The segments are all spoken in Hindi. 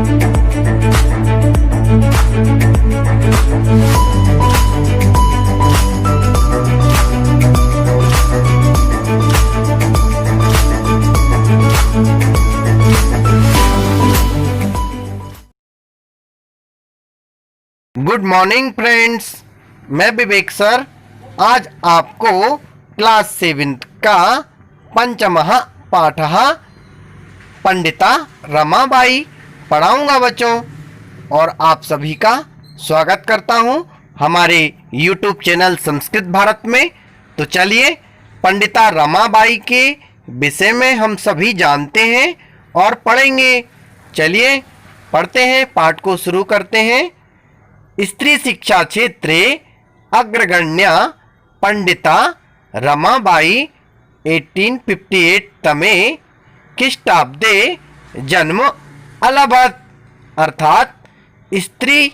गुड मॉर्निंग फ्रेंड्स, मैं विवेक सर आज आपको क्लास 7 का पंचमः पाठः पंडिता रमाबाई पढ़ाऊंगा बच्चों। और आप सभी का स्वागत करता हूं हमारे YouTube चैनल संस्कृत भारत में। तो चलिए पंडिता रमाबाई के विषय में हम सभी जानते हैं और पढ़ेंगे। चलिए पढ़ते हैं, पाठ को शुरू करते हैं। स्त्री शिक्षा क्षेत्रे अग्रगण्या पंडिता रमाबाई 1858 तमे ख्रीष्टाब्दे जन्म अलभत। अर्थात स्त्री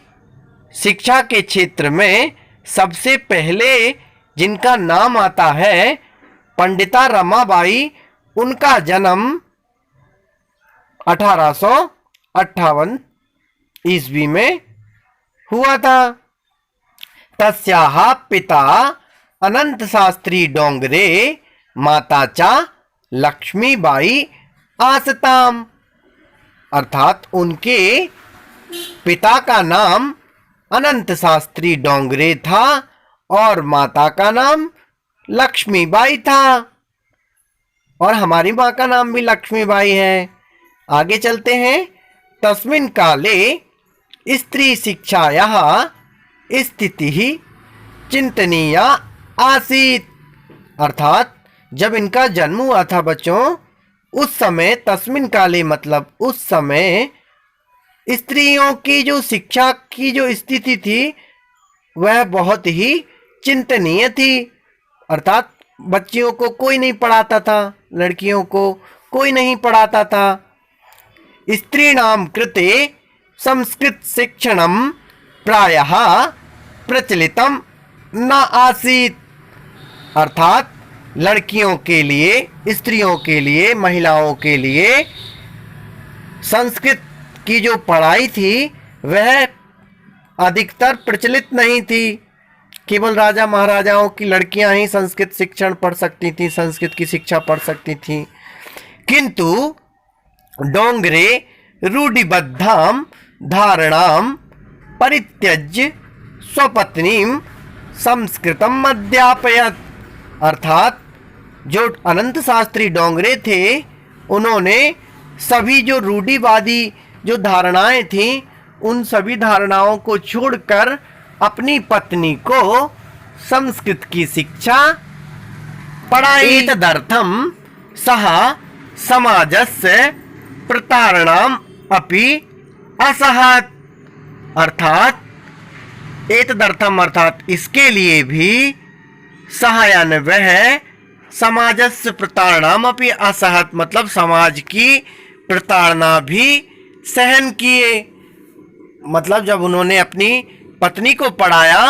शिक्षा के क्षेत्र में सबसे पहले जिनका नाम आता है पंडिता रमाबाई, उनका जन्म 1858 ईस्वी में हुआ था। तस्याः पिता अनंत शास्त्री डोंगरे, माता चा लक्ष्मीबाई आसताम। अर्थात उनके पिता का नाम अनंत शास्त्री डोंगरे था और माता का नाम लक्ष्मीबाई था। और हमारी माँ का नाम भी लक्ष्मीबाई है। आगे चलते हैं। तस्मिन् काले स्त्री शिक्षायाः स्थितिः चिंतनीया आसीत्। अर्थात जब इनका जन्म हुआ था बच्चों, उस समय तस्मिन् काले मतलब उस समय स्त्रियों की जो शिक्षा की जो स्थिति थी वह बहुत ही चिंतनीय थी। अर्थात बच्चियों को कोई नहीं पढ़ाता था, लड़कियों को कोई नहीं पढ़ाता था। स्त्रीणां कृते संस्कृत शिक्षणं प्रायः प्रचलितम न आसीत्। अर्थात लड़कियों के लिए, स्त्रियों के लिए, महिलाओं के लिए संस्कृत की जो पढ़ाई थी वह अधिकतर प्रचलित नहीं थी। केवल राजा महाराजाओं की लड़कियां ही संस्कृत शिक्षण पढ़ सकती थीं, संस्कृत की शिक्षा पढ़ सकती थीं। किंतु डोंगरे रूढ़िबद्धां धारणां परित्यज्य स्वपत्नीं संस्कृतम अध्यापयत्। अर्थात जो अनंत शास्त्री डोंगरे थे, उन्होंने सभी जो रूढ़िवादी जो धारणाएं थीं उन सभी धारणाओं को छोड़कर अपनी पत्नी को संस्कृत की शिक्षा पढ़ाई। तदर्थम सह समाजस्य प्रतारणाम अपि असहत। अर्थात एतदर्थम अर्थात इसके लिए भी सहायन वह समाजस्य प्रतारणाम अपि असहत मतलब समाज की प्रताड़ना भी सहन किए। मतलब जब उन्होंने अपनी पत्नी को पढ़ाया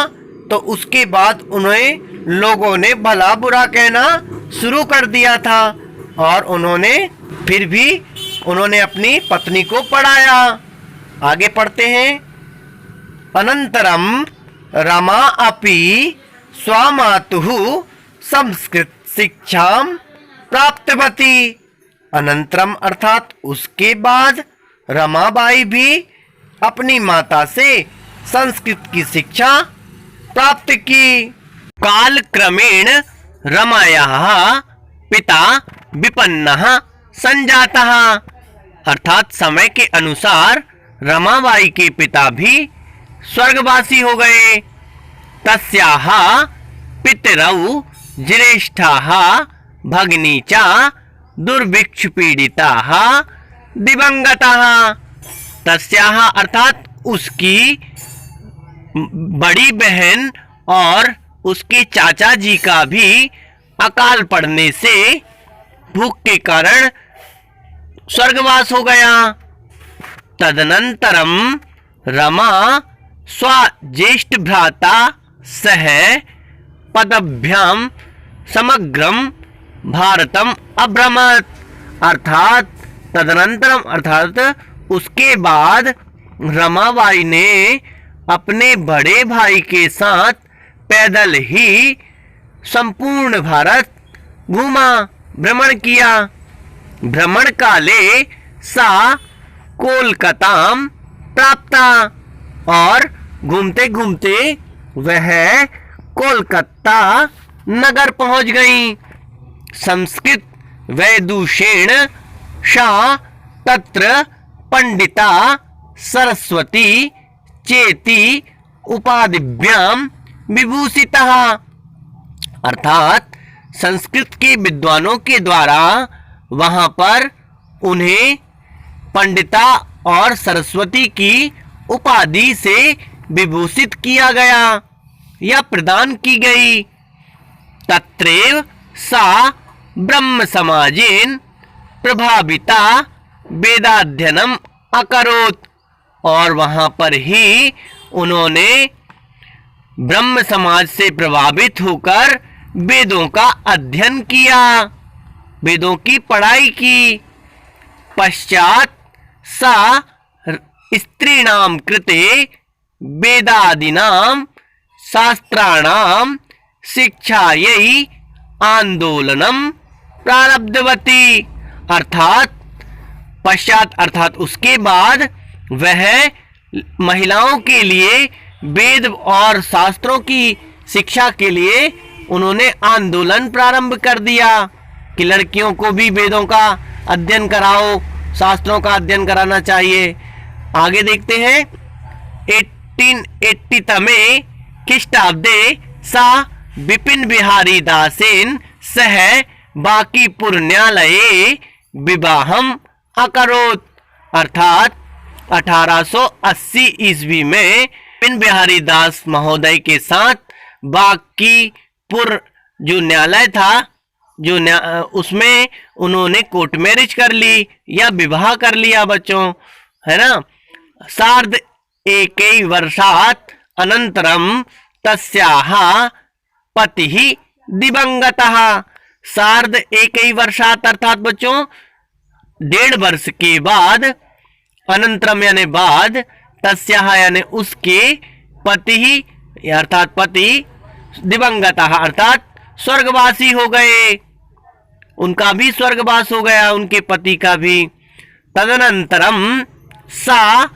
तो उसके बाद उन्हें लोगों ने भला बुरा कहना शुरू कर दिया था और उन्होंने फिर भी उन्होंने अपनी पत्नी को पढ़ाया। आगे पढ़ते हैं। अनंतरम रमा अपि स्वामातुः संस्कृत शिक्षां प्राप्तवती। अनंतरम अर्थात उसके बाद रमाबाई भी अपनी माता से संस्कृत की शिक्षा प्राप्त की। काल क्रमेण रमायाः पिता विपन्नः संजातः। अर्थात समय के अनुसार रमाबाई के पिता भी स्वर्गवासी हो गए। तस्याः पितरौ ज्येष्ठाः भगिनी च दुर्भिक्ष पीड़िताः दिवंगताः। तस्याः अर्थात उसकी बड़ी बहन और उसके चाचा जी का भी अकाल पड़ने से भूख के कारण स्वर्गवास हो गया। तदनंतरम रमा स्वज्येष्ठ भ्राता सह पदभ्याम समग्रम भारतम अभ्रमत। अर्थात तदनंतरम अर्थात उसके बाद रमाबाई ने अपने बड़े भाई के साथ पैदल ही संपूर्ण भारत घूमा, भ्रमण किया। भ्रमण काले सा कोलकाताम प्राप्ता, और घूमते घूमते वह कोलकाता नगर पहुंच गई। संस्कृत वैदुषेण शाह तत्र पंडिता सरस्वती चेती उपाधिभ्याम विभूषितः, अर्थात संस्कृत के विद्वानों के द्वारा वहां पर उन्हें पंडिता और सरस्वती की उपाधि से विभूषित किया गया या प्रदान की गई। तत्रैव सा ब्रह्म समाजेन प्रभाविता वेदाध्ययनम अकरोत्, और वहां पर ही उन्होंने ब्रह्म समाज से प्रभावित होकर वेदों का अध्ययन किया, वेदों की पढ़ाई की। पश्चात सा स्त्रीणाम कृते वेदादीनाम शास्त्राणाम शिक्षायै आंदोलनम प्रारब्धवती, अर्थात पश्चात अर्थात उसके बाद वह महिलाओं के लिए वेद और शास्त्रों की शिक्षा के लिए उन्होंने आंदोलन प्रारंभ कर दिया कि लड़कियों को भी वेदों का अध्ययन कराओ, शास्त्रों का अध्ययन कराना चाहिए। आगे देखते हैं 1880 तमे ख्रीष्टाब्दे सा विपिन बिहारी दासेन सह बांकीपुर न्यायालये विवाहम अकरोत्, अर्थात 1880 ईस्वी में विपिन बिहारी दास महोदय के साथ बांकीपुर जो न्यायालय था, उसमें उन्होंने कोर्ट मैरिज कर ली या विवाह कर लिया बच्चों, है ना। सार्ध एकैः वर्षात् अनंतरम तस्याः पतिः दिवंगतः, सार्ध एकैः वर्षात् अर्थात बच्चों 1.5 वर्ष के बाद, अनंतरम यानी बाद, तस्याः यानी उसके, पति अर्थात पति, दिवंगतः अर्थात स्वर्गवासी हो गए, उनका भी स्वर्गवास हो गया, उनके पति का भी। तदनंतरम सा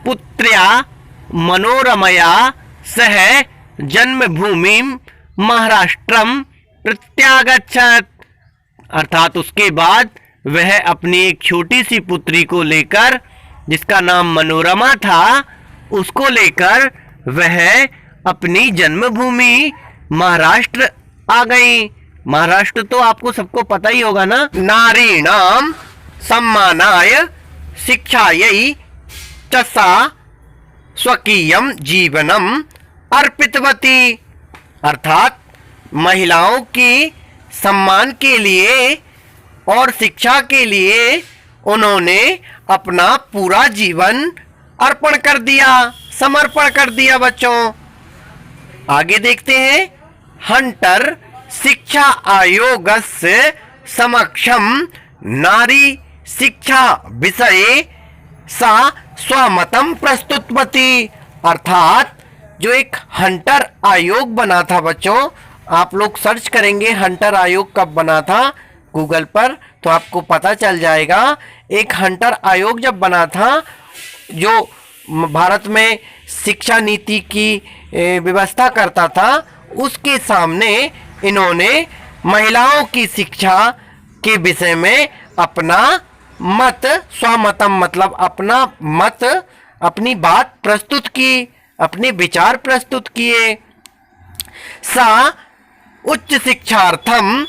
पुत्र्या मनोरमया सह जन्मभूमि महाराष्ट्रम प्रत्यागच्छत, अर्थात उसके बाद वह अपनी एक छोटी सी पुत्री को लेकर, जिसका नाम मनोरमा था, उसको लेकर वह अपनी जन्मभूमि महाराष्ट्र आ गई। महाराष्ट्र तो आपको सबको पता ही होगा ना। नारीणाम सम्मानाय शिक्षायै च सा स्वकीयम जीवनम अर्पितवती, अर्थात महिलाओं की सम्मान के लिए और शिक्षा के लिए उन्होंने अपना पूरा जीवन अर्पण कर दिया, समर्पण कर दिया बच्चों। आगे देखते हैं हंटर शिक्षा आयोगस्य समक्षम नारी शिक्षा विषये सा स्वमतम प्रस्तुतवती, अर्थात जो एक हंटर आयोग बना था बच्चों, आप लोग सर्च करेंगे हंटर आयोग कब बना था गूगल पर तो आपको पता चल जाएगा। एक हंटर आयोग जब बना था जो भारत में शिक्षा नीति की व्यवस्था करता था, उसके सामने इन्होंने महिलाओं की शिक्षा के विषय में अपना मत, स्वमतम मतलब अपना मत, अपनी बात प्रस्तुत की, अपने विचार प्रस्तुत किए। सा उच्च शिक्षार्थम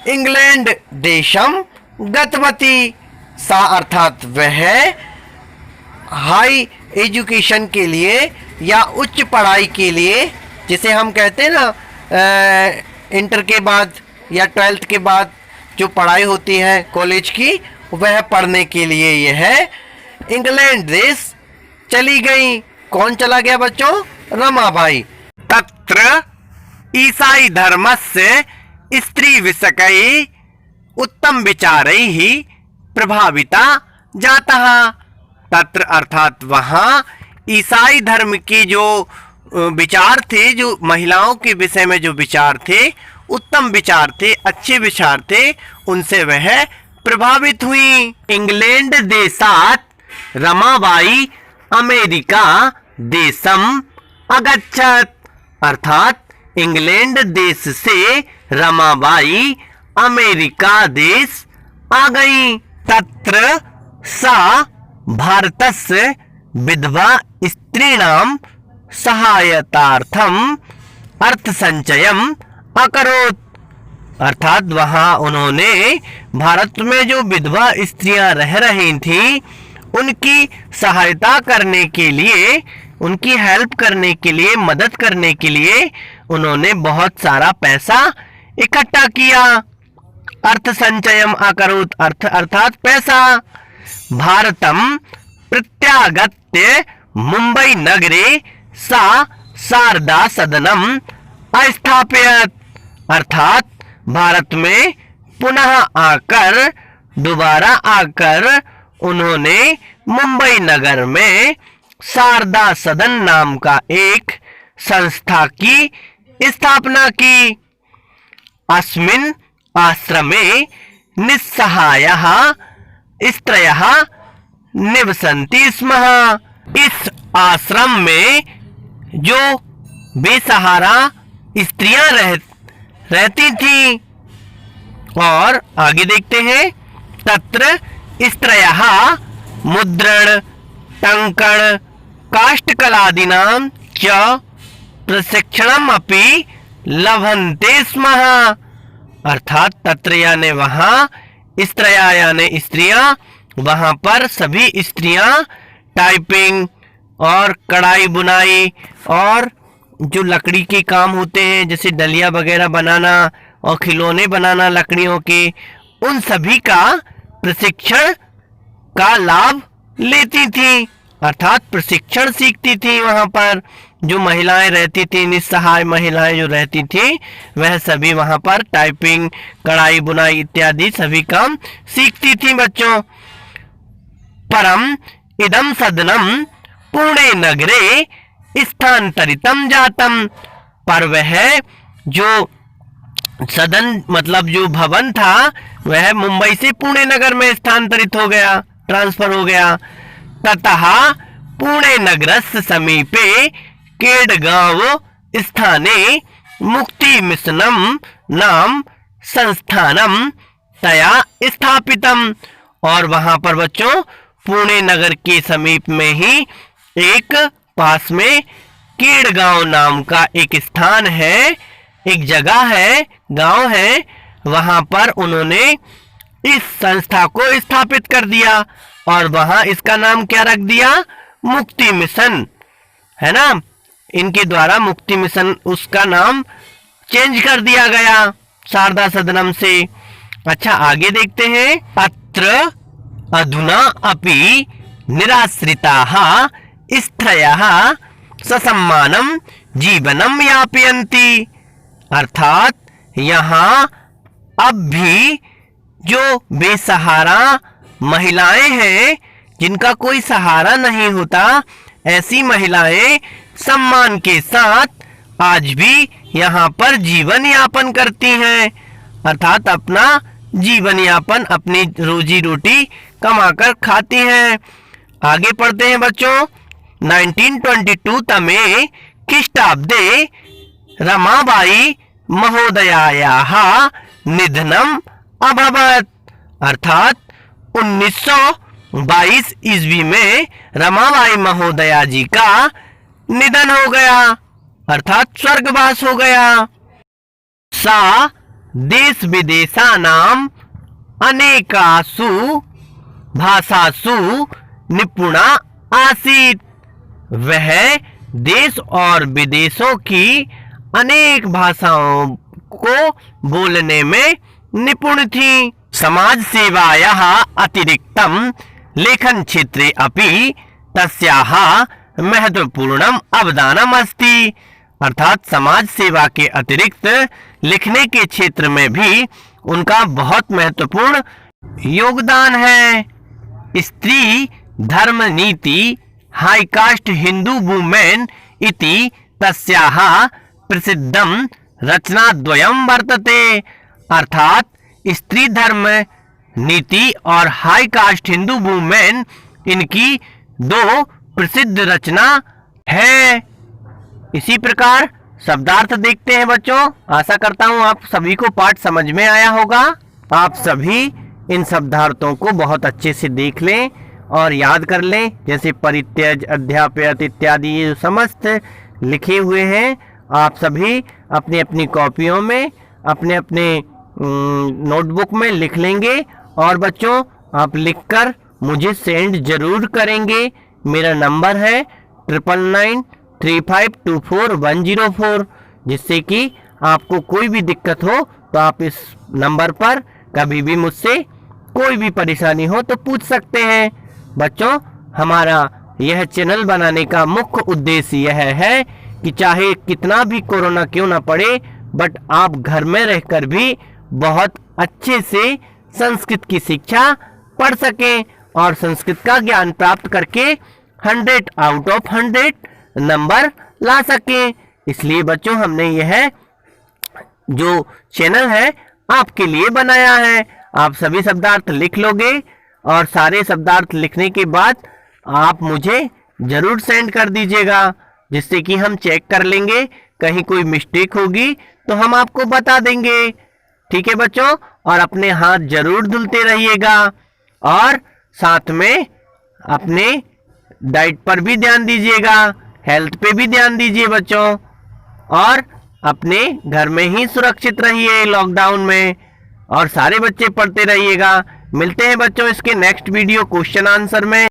इंग्लैंड देशम गतवती, सा अर्थात वह हाई एजुकेशन के लिए या उच्च पढ़ाई के लिए, जिसे हम कहते हैं ना इंटर के बाद या 12th के बाद जो पढ़ाई होती है कॉलेज की, वह पढ़ने के लिए यह इंग्लैंड देश चली गई। कौन चला गया बच्चों? रमाबाई। तत्र ईसाई धर्मस्य स्त्री विषयकै उत्तम विचारैः प्रभाविता जातः, तत्र अर्थात वहाँ ईसाई धर्म की जो विचार थे, जो महिलाओं के विषय में जो विचार थे, उत्तम विचार थे, अच्छे विचार थे, उनसे वह प्रभावित हुई। इंग्लैंड देशात रमाबाई अमेरिका देशम अगच्छत, अर्थात इंग्लैंड देश से रमाबाई अमेरिका देश आ गई। तत्र सा भारतस्य विधवा स्त्रीणां सहायतार्थम अर्थसंचयम अकरोत्, अर्थात वहाँ उन्होंने भारत में जो विधवा स्त्रियां रह रही थीं उनकी सहायता करने के लिए, उनकी हेल्प करने के लिए, मदद करने के लिए उन्होंने बहुत सारा पैसा इकट्ठा किया। अर्थ संचयम अकरोत्, अर्थ अर्थात पैसा। भारतम प्रत्यागत्य मुंबई नगरे सा शारदा सदनम अस्थापयत, अर्थात भारत में पुनः आकर, दोबारा आकर उन्होंने मुंबई नगर में शारदा सदन नाम का एक संस्था की स्थापना की। अस्मिन् आश्रमे निस्सहायः स्त्रियः निवसन्ति स्म, इस आश्रम में जो बेसहारा स्त्रियां रहती थीं। और आगे देखते हैं, तत्र स्त्रियः मुद्रण टंकण काष्ठकलादीनां च प्रशिक्षणम अपि लभन्ते स्म, अर्थात तत्र यानी वहाँ, स्त्रिया यानी स्त्रियां, वहाँ पर सभी स्त्रियां टाइपिंग और कढ़ाई बुनाई और जो लकड़ी के काम होते हैं जैसे डलिया वगैरह बनाना और खिलौने बनाना लकड़ियों के, उन सभी का प्रशिक्षण का लाभ लेती थी, अर्थात प्रशिक्षण सीखती थी। वहाँ पर जो महिलाएं रहती थी, निस्सहाय महिलाएं जो रहती थी, वह सभी वहाँ पर टाइपिंग, कढ़ाई बुनाई इत्यादि सभी काम सीखती थी बच्चों। परम इदम सदनम पुणे नगरे स्थानांतरितम जातम, पर वह जो सदन मतलब जो भवन था वह मुंबई से पुणे नगर में स्थानांतरित हो गया, ट्रांसफर हो गया। ततः पुणे नगरस्य समीपे केडगांव स्थाने मुक्ति मिशनम नाम संस्थानम तया स्थापितम, और वहां पर बच्चों पुणे नगर के समीप में ही एक पास में केडगांव नाम का एक स्थान है, एक जगह है, गांव है, वहां पर उन्होंने इस संस्था को स्थापित कर दिया और वहां इसका नाम क्या रख दिया, मुक्ति मिशन, है ना। इनके द्वारा मुक्ति मिशन उसका नाम चेंज कर दिया गया शारदा सदनम से। अच्छा आगे देखते हैं, अत्र अधुना अपि निराश्रिताः स्त्रियः ससम्मानं जीवनं यापयन्ति, अर्थात यहाँ अब भी जो बेसहारा महिलाएं हैं, जिनका कोई सहारा नहीं होता, ऐसी महिलाएं सम्मान के साथ आज भी यहाँ पर जीवन यापन करती हैं, अर्थात अपना जीवन यापन, अपनी रोजी रोटी कमाकर खाती हैं। आगे पढ़ते हैं बच्चों, 1922 तमे ख्रीष्टाब्दे रमाबाई महोदयायाः निधनम अभवत्, अर्थात 1922 ईस्वी में रमाबाई महोदया जी का निधन हो गया, अर्थात स्वर्गवास हो गया। सा देश विदेशानाम अनेकासु भाषासु निपुणा आसीत्, वह देश और विदेशों की अनेक भाषाओं को बोलने में निपुण थी। समाज सेवायाः अतिरिक्तम लेखन क्षेत्रे अपि तस्याः महत्वपूर्णम अवदानम अस्ति, अर्थात समाज सेवा के अतिरिक्त लिखने के क्षेत्र में भी उनका बहुत महत्वपूर्ण योगदान है। स्त्री धर्म नीति हाई कास्ट हिंदू वुमेन इति तस्याः प्रसिद्धम रचनाद्वयम वर्तते। अर्थात स्त्री धर्म नीति और हाई कास्ट हिंदू वुमेन, इनकी दो प्रसिद्ध रचना है। इसी प्रकार शब्दार्थ देखते हैं बच्चों। आशा करता हूं आप सभी को पाठ समझ में आया होगा। आप सभी इन शब्दार्थों को बहुत अच्छे से देख लें और याद कर लें। जैसे परित्यज, अध्यापयत इत्यादि ये समस्त लिखे हुए हैं। आप सभी अपनी अपनी कॉपियों में, अपने अपने नोटबुक में लिख लेंगे। और बच्चों आप लिखकर मुझे सेंड जरूर करेंगे। मेरा नंबर है 9993524104, जिससे कि आपको कोई भी दिक्कत हो तो आप इस नंबर पर कभी भी मुझसे कोई भी परेशानी हो तो पूछ सकते हैं। बच्चों हमारा यह चैनल बनाने का मुख्य उद्देश्य यह है कि चाहे कितना भी कोरोना क्यों ना पड़े, बट आप घर में रहकर भी बहुत अच्छे से संस्कृत की शिक्षा पढ़ सकें और संस्कृत का ज्ञान प्राप्त करके 100 आउट ऑफ 100 नंबर ला सकें। इसलिए बच्चों हमने यह जो चैनल है आपके लिए बनाया है। आप सभी शब्दार्थ लिख लोगे और सारे शब्दार्थ लिखने के बाद आप मुझे जरूर सेंड कर दीजिएगा, जिससे कि हम चेक कर लेंगे। कहीं कोई मिस्टेक होगी तो हम आपको बता देंगे। ठीक है बच्चों, और अपने हाथ जरूर धुलते रहिएगा और साथ में अपने डाइट पर भी ध्यान दीजिएगा, हेल्थ पे भी ध्यान दीजिए बच्चों। और अपने घर में ही सुरक्षित रहिए लॉकडाउन में, और सारे बच्चे पढ़ते रहिएगा। मिलते हैं बच्चों इसके नेक्स्ट वीडियो क्वेश्चन आंसर में।